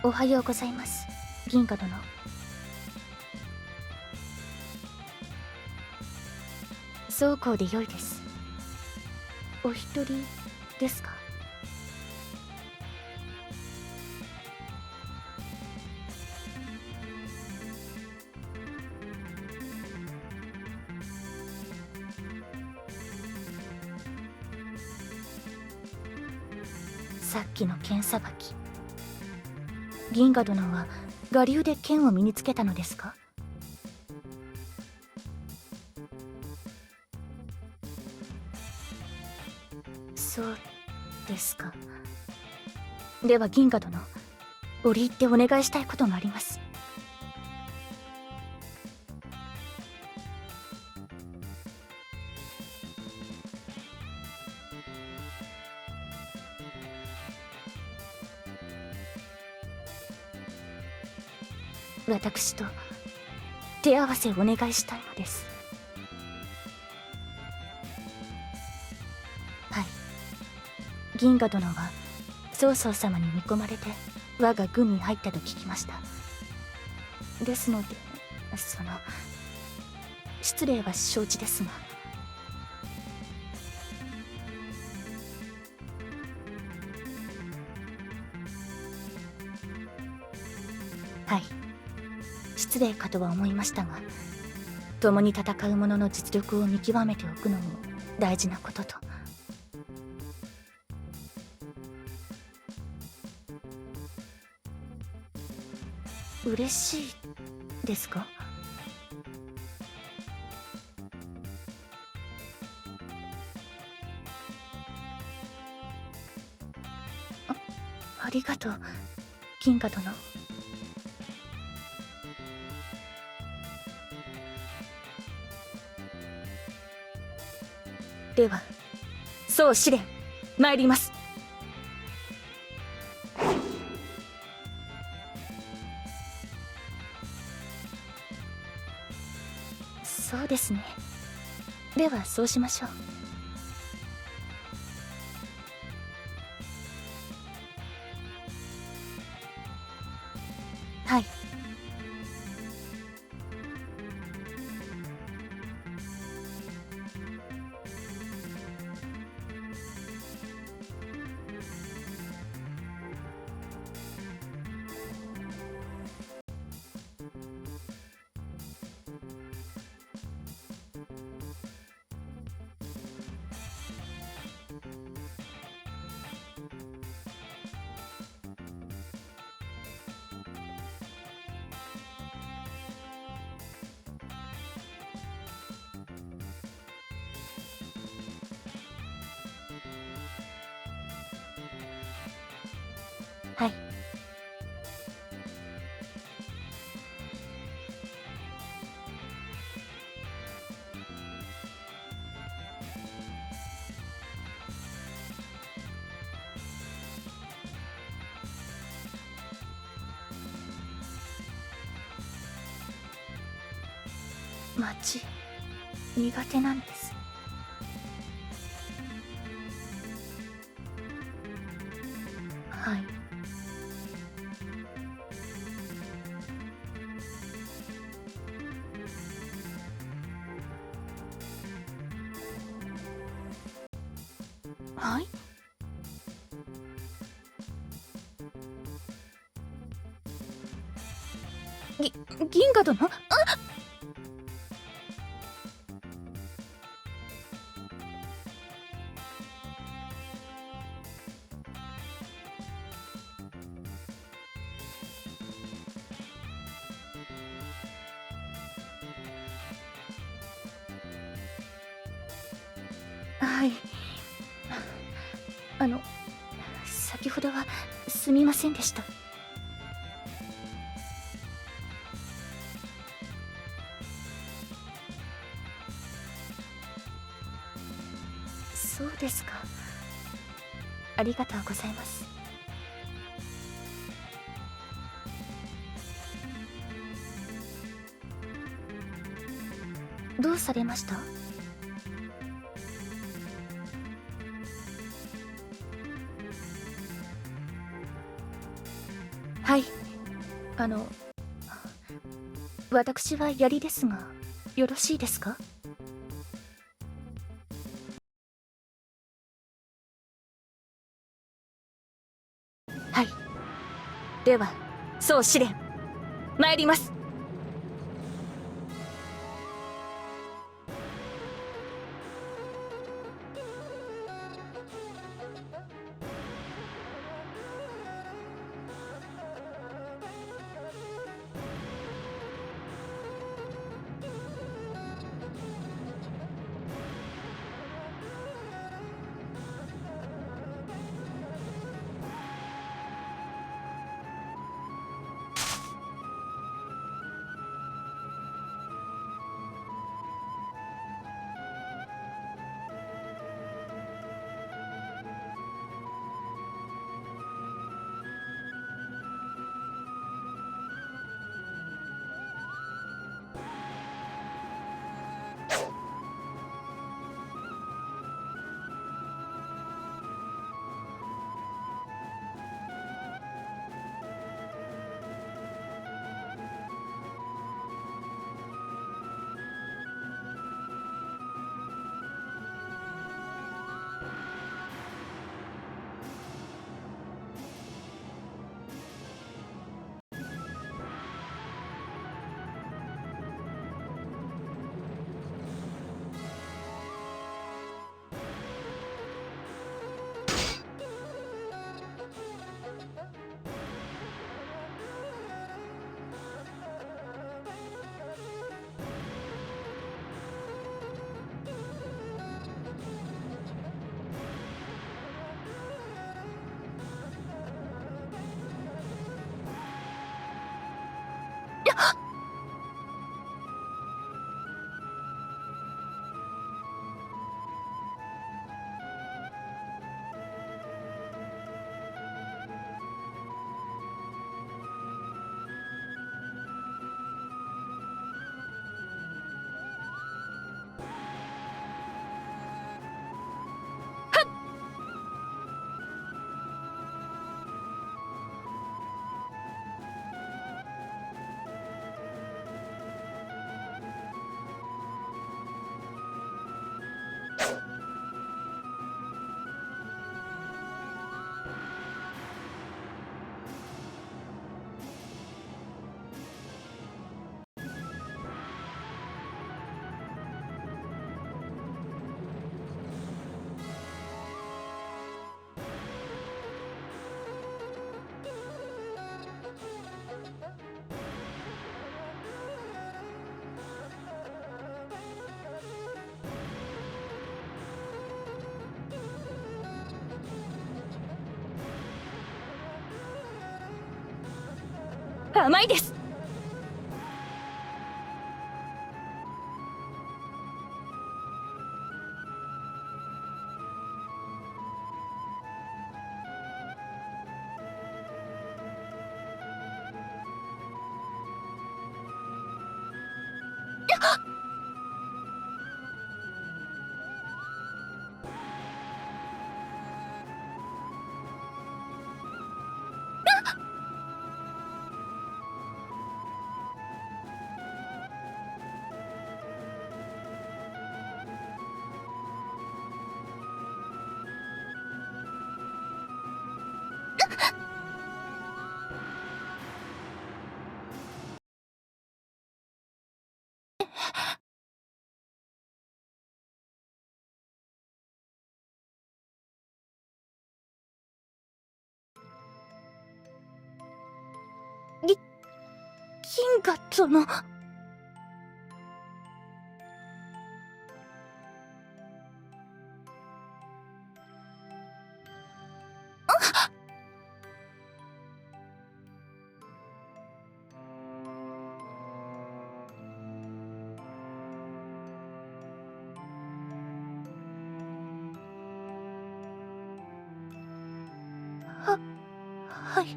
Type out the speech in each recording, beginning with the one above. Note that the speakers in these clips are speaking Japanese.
おはようございます、銀河殿。そうこうでよいです。お一人ですか？さっきの剣さばき、銀河殿は我流で剣を身につけたのですか？そうですか。では銀河殿、折り入ってお願いしたいことがあります。私と手合わせをお願いしたいのです。はい。銀河殿は曹操様に見込まれて我が軍に入ったと聞きました。ですので、失礼は承知ですが。はい、失礼かとは思いましたが、共に戦う者の実力を見極めておくのも大事なことと。嬉しいですか？ありがとう、銀河殿。では、そう試練参ります。そうですね。ではそうしましょう。はい。はい。街、苦手なんです。はい。はい。銀河殿。はい。先ほどはすみませんでした。そうですか。ありがとうございます。どうされました？はい。あの私は槍ですがよろしいですか？はい。では総司令参ります。甘いです。銀河殿。はい。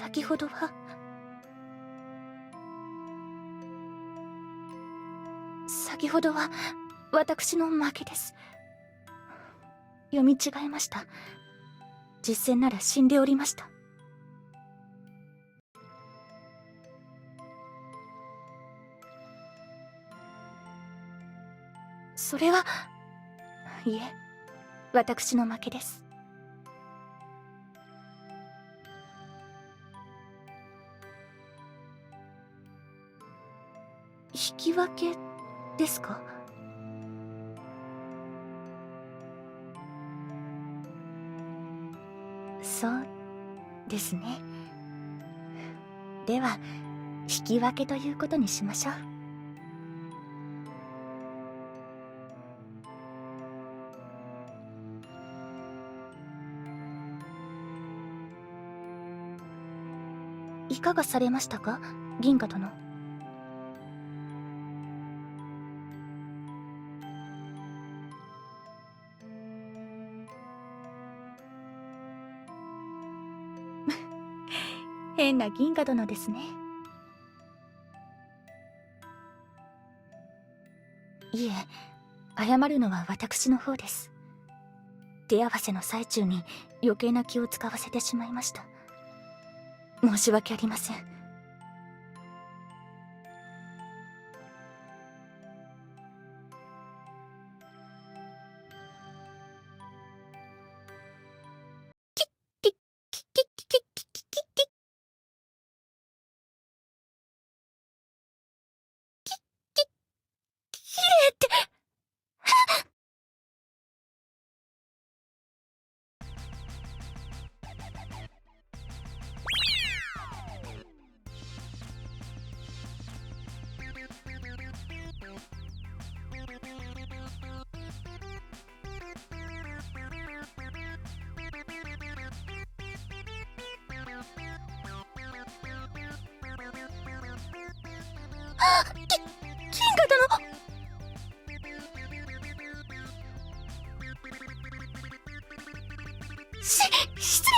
先ほどは私の負けです。読み違えました。実戦なら死んでおりました。それはいえ、私の負けです。引き分けですか？そうですね。では引き分けということにしましょう。いかがされましたか、銀河殿。変な銀河殿ですね。いえ、謝るのは私の方です。手合わせの最中に余計な気を使わせてしまいました。申し訳ありません。き、き、き、き、き、き、き、き、き、きれいって。銀河殿。失礼。